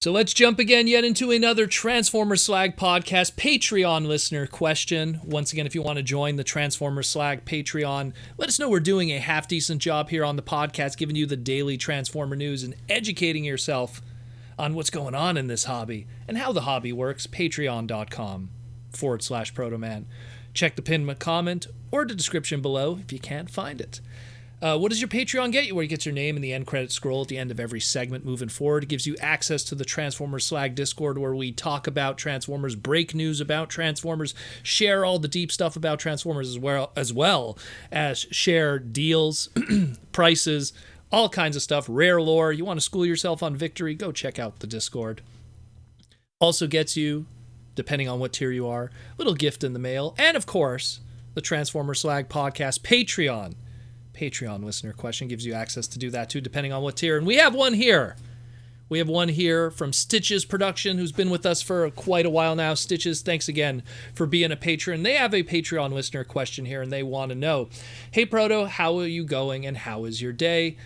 So let's jump again yet into another Transformer Slag podcast Patreon listener question. Once again, if you want to join the Transformer Slag Patreon, let us know we're doing a half-decent job here on the podcast, giving you the daily Transformer news and educating yourself on what's going on in this hobby and how the hobby works. Patreon.com/Protoman. Check the pinned comment or the description below if you can't find it. What does your Patreon get you? Where you get your name in the end credit scroll at the end of every segment moving forward. It gives you access to the Transformers Slag Discord, where we talk about Transformers, break news about Transformers, share all the deep stuff about Transformers, as well as share deals, prices, all kinds of stuff, rare lore. You want to school yourself on Victory? Go check out the Discord. Also gets you, depending on what tier you are, a little gift in the mail. And of course, the Transformer Slag Podcast Patreon listener question gives you access to do that too, depending on what tier. And we have one here. We have one here from Stitches Production, who's been with us for quite a while now. Stitches, thanks again for being a patron. They have a Patreon listener question here, and they want to know, hey Proto, how are you going and how is your day?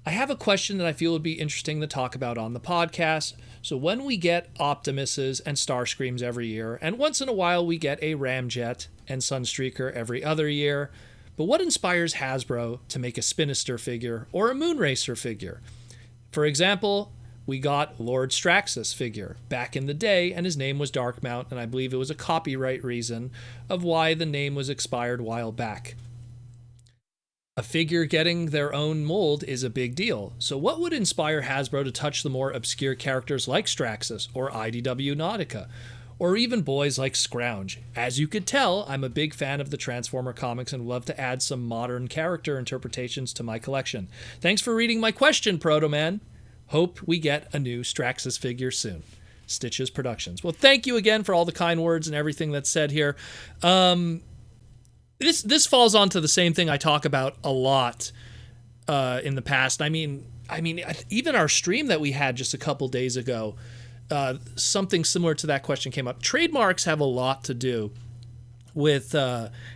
I have a question that I feel would be interesting to talk about on the podcast. So when we get Optimuses and Starscreams every year, and once in a while we get a Ramjet and Sunstreaker every other year, but what inspires Hasbro to make a Spinister figure or a Moonracer figure? For example, we got Lord Straxus figure back in the day, and his name was Darkmount, and I believe it was a copyright reason of why the name was expired a while back. A figure getting their own mold is a big deal. So what would inspire Hasbro to touch the more obscure characters like Straxus or IDW Nautica, or even boys like Scrounge? As you could tell, I'm a big fan of the Transformer comics and love to add some modern character interpretations to my collection. Thanks for reading my question, Protoman. Hope we get a new Straxus figure soon. Stitches Productions. Well, thank you again for all the kind words and everything that's said here. This falls onto the same thing I talk about a lot in the past. I mean, even our stream that we had just a couple days ago, something similar to that question came up. Trademarks have a lot to do with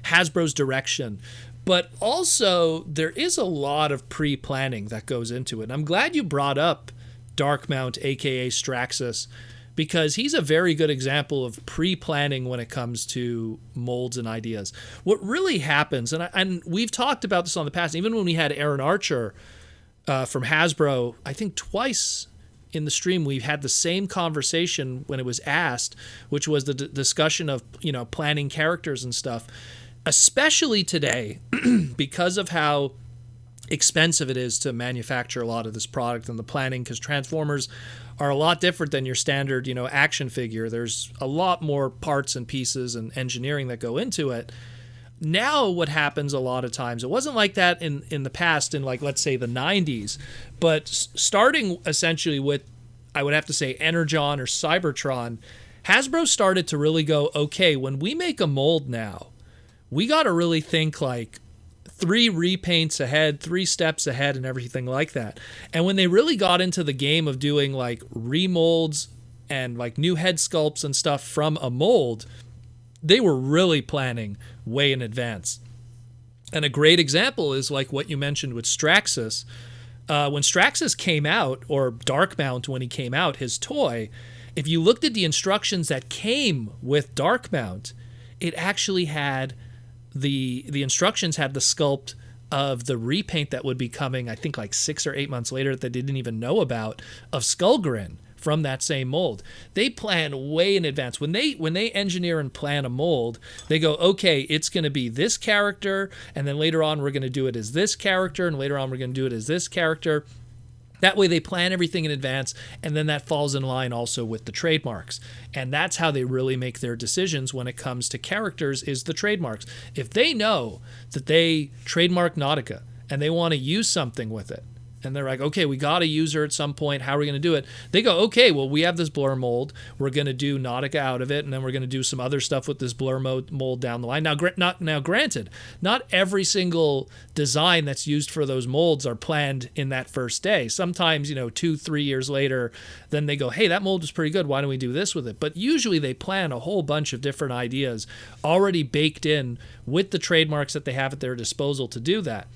Hasbro's direction, but also there is a lot of pre-planning that goes into it. And I'm glad you brought up Darkmount, aka Straxus, because he's a very good example of pre-planning when it comes to molds and ideas. What really happens, and we've talked about this on the past, even when we had Aaron Archer from Hasbro, I think twice in the stream we've had the same conversation when it was asked, which was the discussion of, planning characters and stuff, especially today because of how expensive it is to manufacture a lot of this product and the planning, because Transformers are a lot different than your standard, action figure. There's a lot more parts and pieces and engineering that go into it. Now what happens a lot of times, it wasn't like that in the past, in like, let's say the 90s, but starting essentially with, I would have to say, Energon or Cybertron, Hasbro started to really go, okay, when we make a mold now, we got to really think like 3 repaints ahead, 3 steps ahead and everything like that. And when they really got into the game of doing like remolds and like new head sculpts and stuff from a mold, they were really planning way in advance. And a great example is like what you mentioned with Straxus. When Straxus came out, or Darkmount when he came out, his toy, if you looked at the instructions that came with Darkmount, it actually had the instructions had the sculpt of the repaint that would be coming, I think like 6 or 8 months later, that they didn't even know about, of Skullgrin from that same mold. They plan way in advance. When they engineer and plan a mold, they go, okay, it's going to be this character, and then later on we're going to do it as this character, and later on we're going to do it as this character. That way they plan everything in advance, and then that falls in line also with the trademarks. And that's how they really make their decisions when it comes to characters, is the trademarks. If they know that they trademark Nautica and they want to use something with it, and they're like, okay, we got to use her at some point. How are we going to do it? They go, okay, well, we have this blur mold. We're going to do Nautica out of it, and then we're going to do some other stuff with this blur mold down the line. Now, granted, not every single design that's used for those molds are planned in that first day. Sometimes, 2-3 years later, then they go, hey, that mold was pretty good. Why don't we do this with it? But usually they plan a whole bunch of different ideas already baked in with the trademarks that they have at their disposal to do that.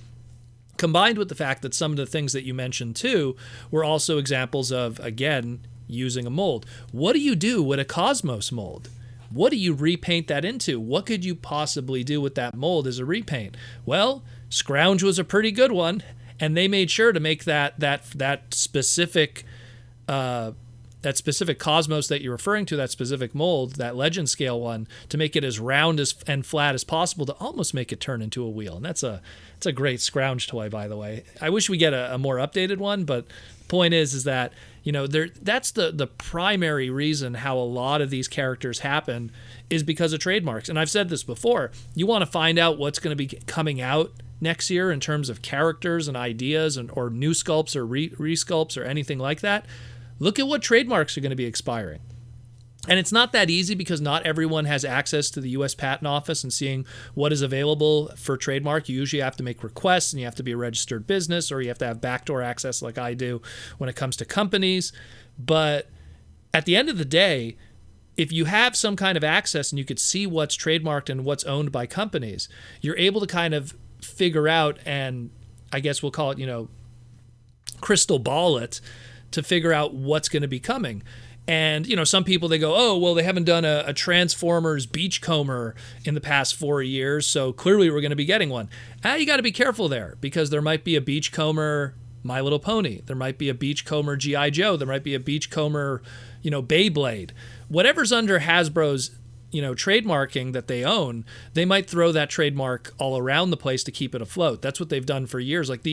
Combined with the fact that some of the things that you mentioned too were also examples of, again, using a mold. What do you do with a Cosmos mold? What do you repaint that into? What could you possibly do with that mold as a repaint? Well, Scrounge was a pretty good one, and they made sure to make that specific Cosmos that you're referring to, that specific mold, that legend scale one, to make it as round and flat as possible to almost make it turn into a wheel. And that's a great Scrounge toy, by the way. I wish we get a more updated one, but the point is that, you know, that's the primary reason how a lot of these characters happen is because of trademarks. And I've said this before. You want to find out what's going to be coming out next year in terms of characters and ideas or new sculpts or resculpts or anything like that. Look at what trademarks are going to be expiring. And it's not that easy because not everyone has access to the U.S. Patent Office and seeing what is available for trademark. You usually have to make requests, and you have to be a registered business, or you have to have backdoor access like I do when it comes to companies. But at the end of the day, if you have some kind of access and you could see what's trademarked and what's owned by companies, you're able to kind of figure out, and I guess we'll call it, you know, crystal ball it, to figure out what's going to be coming. And, you know, some people, they go, oh, well, they haven't done a Transformers Beachcomber in the past 4 years, so clearly we're going to be getting one. You got to be careful there, because there might be a Beachcomber My Little Pony. There might be a Beachcomber G.I. Joe. There might be a Beachcomber, you know, Beyblade. Whatever's under Hasbro's, you know, trademarking that they own, they might throw that trademark all around the place to keep it afloat. That's what they've done for years. Like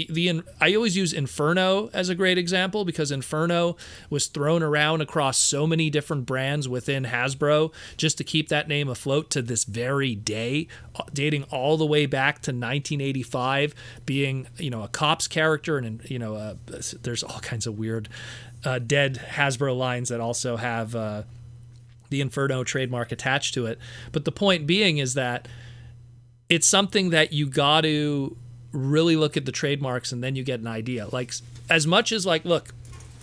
I always use Inferno as a great example, because Inferno was thrown around across so many different brands within Hasbro just to keep that name afloat to this very day, dating all the way back to 1985, being, you know, a cops character, and, you know, there's all kinds of weird dead Hasbro lines that also have the Inferno trademark attached to it. But the point being is that it's something that you got to really look at the trademarks, and then you get an idea. Like, as much as, like, look,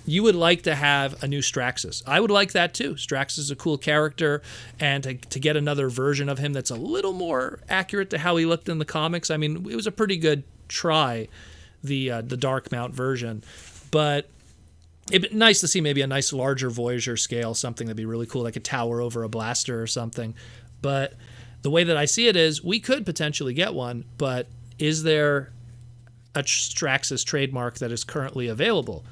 you would like to have a new Straxus. I would like that too. Straxus is a cool character, and to get another version of him that's a little more accurate to how he looked in the comics. I mean, it was a pretty good try, the Dark Mount version. But it'd be nice to see maybe a nice larger Voyager scale, something that'd be really cool, like a tower over a blaster or something. But the way that I see it is, we could potentially get one, but is there a Straxus trademark that is currently available?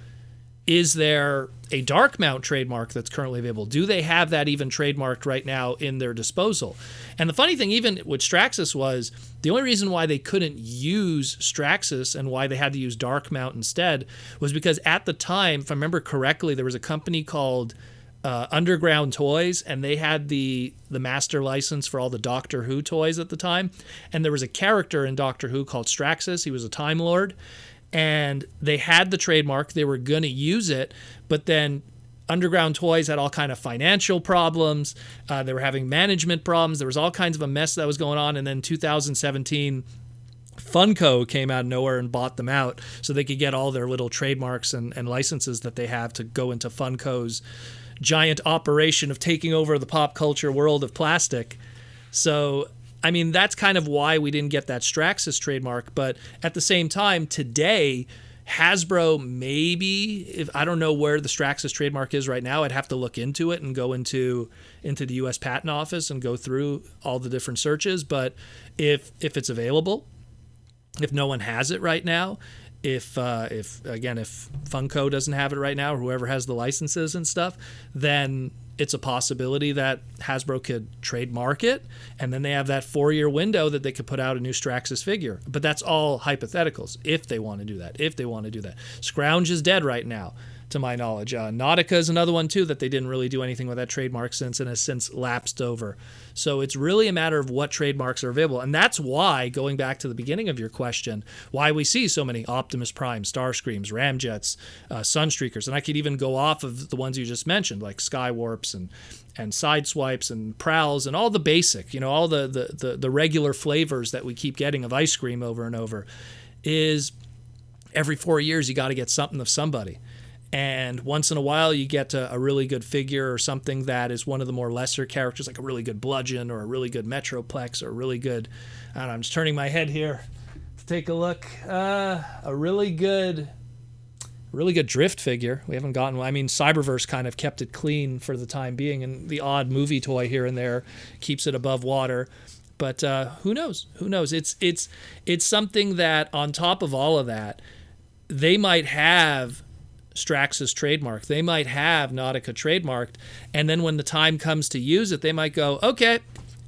Is there a Dark Mount trademark that's currently available? Do they have that even trademarked right now in their disposal? And the funny thing, even with Straxus, was the only reason why they couldn't use Straxus and why they had to use Dark Mount instead was because at the time, if I remember correctly, there was a company called Underground Toys, and they had the master license for all the Doctor Who toys at the time. And there was a character in Doctor Who called Straxus. He was a Time Lord. And they had the trademark. They were going to use it, but then Underground Toys had all kind of financial problems. They were having management problems. There was all kinds of a mess that was going on. And then 2017, Funko came out of nowhere and bought them out so they could get all their little trademarks and licenses that they have to go into Funko's giant operation of taking over the pop culture world of plastic. So, I mean, that's kind of why we didn't get that Straxus trademark. But at the same time, today, Hasbro maybe, I don't know where the Straxus trademark is right now. I'd have to look into it and go into the U.S. Patent Office and go through all the different searches. But if it's available, if no one has it right now, if Funko doesn't have it right now, or whoever has the licenses and stuff, then it's a possibility that Hasbro could trademark it, and then they have that 4-year window that they could put out a new Straxus figure. But that's all hypotheticals, if they want to do that. Scrounge is dead right now, to my knowledge. Nautica is another one, too, that they didn't really do anything with that trademark since, and has since lapsed over. So it's really a matter of what trademarks are available. And that's why, going back to the beginning of your question, why we see so many Optimus Prime, Starscreams, Ramjets, Sunstreakers. And I could even go off of the ones you just mentioned, like Skywarps and Sideswipes and Prowls and all the basic, all the regular flavors that we keep getting of ice cream over and over, is every 4 years you got to get something of somebody. And once in a while, you get a really good figure or something that is one of the more lesser characters, like a really good Bludgeon or a really good Metroplex or a really good, I don't know, I'm just turning my head here to take a look. A really good, really good drift figure. We haven't gotten. I mean, Cyberverse kind of kept it clean for the time being, and the odd movie toy here and there keeps it above water. But who knows? Who knows? It's something that on top of all of that, they might have Straxus trademark. They might have Nautica trademarked, and then when the time comes to use it, they might go, okay,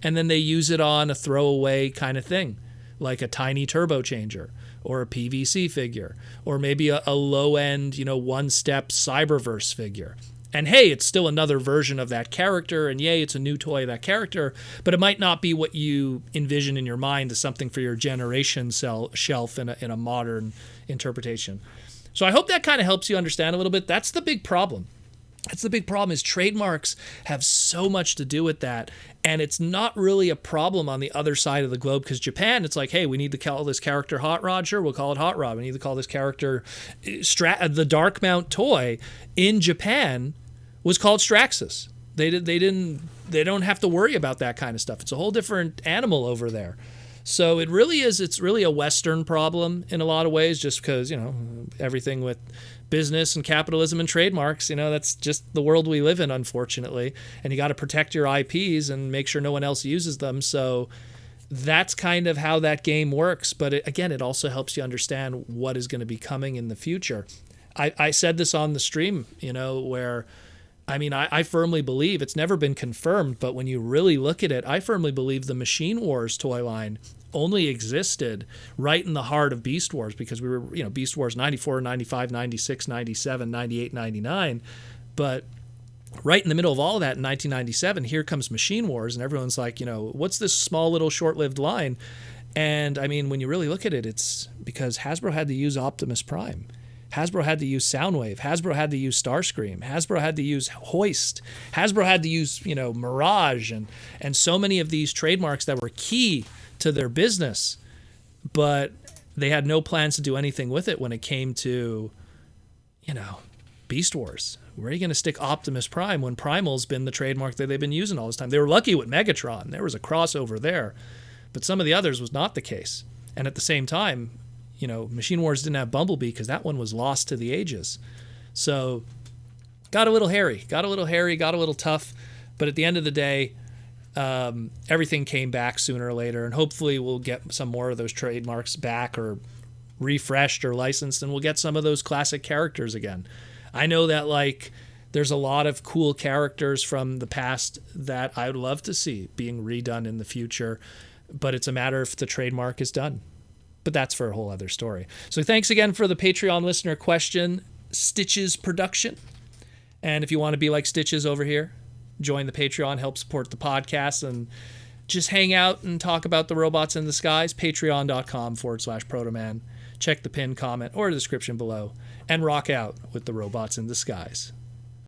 and then they use it on a throwaway kind of thing, like a tiny turbo changer or a PVC figure, or maybe a low-end, one-step Cyberverse figure. And hey, it's still another version of that character, and yay, it's a new toy of that character, but it might not be what you envision in your mind as something for your generation shelf in a modern interpretation. So I hope that kind of helps you understand a little bit. That's the big problem. That's the big problem, is trademarks have so much to do with that, and it's not really a problem on the other side of the globe, because Japan, it's like, hey, we need to call this character Hot Rod. Sure, we'll call it Hot Rod. We need to call this character the Dark Mount toy in Japan was called Straxus. They don't have to worry about that kind of stuff. It's a whole different animal over there. So it's really a Western problem in a lot of ways, just because, everything with business and capitalism and trademarks, that's just the world we live in, unfortunately. And you got to protect your IPs and make sure no one else uses them. So that's kind of how that game works. But it also helps you understand what is going to be coming in the future. I said this on the stream, where I firmly believe, it's never been confirmed, but when you really look at it, I firmly believe the Machine Wars toy line only existed right in the heart of Beast Wars, because we were, Beast Wars 94, 95, 96, 97, 98, 99. But right in the middle of all of that in 1997, here comes Machine Wars, and everyone's like, what's this small little short-lived line? And when you really look at it, it's because Hasbro had to use Optimus Prime. Hasbro had to use Soundwave. Hasbro had to use Starscream. Hasbro had to use Hoist. Hasbro had to use, Mirage and so many of these trademarks that were key to their business, but they had no plans to do anything with it when it came to, Beast Wars. Where are you going to stick Optimus Prime when Primal's been the trademark that they've been using all this time? They were lucky with Megatron. There was a crossover there, but some of the others was not the case. And at the same time, Machine Wars didn't have Bumblebee because that one was lost to the ages. So got a little hairy, got a little tough. But at the end of the day, everything came back sooner or later. And hopefully we'll get some more of those trademarks back or refreshed or licensed. And we'll get some of those classic characters again. I know that there's a lot of cool characters from the past that I would love to see being redone in the future. But it's a matter if the trademark is done. But that's for a whole other story. So thanks again for the Patreon listener question, Stitches Production. And if you want to be like Stitches over here, join the Patreon, help support the podcast, and just hang out and talk about the robots in the skies. Patreon.com/Protoman. Check the pinned comment or description below and rock out with the robots in the skies.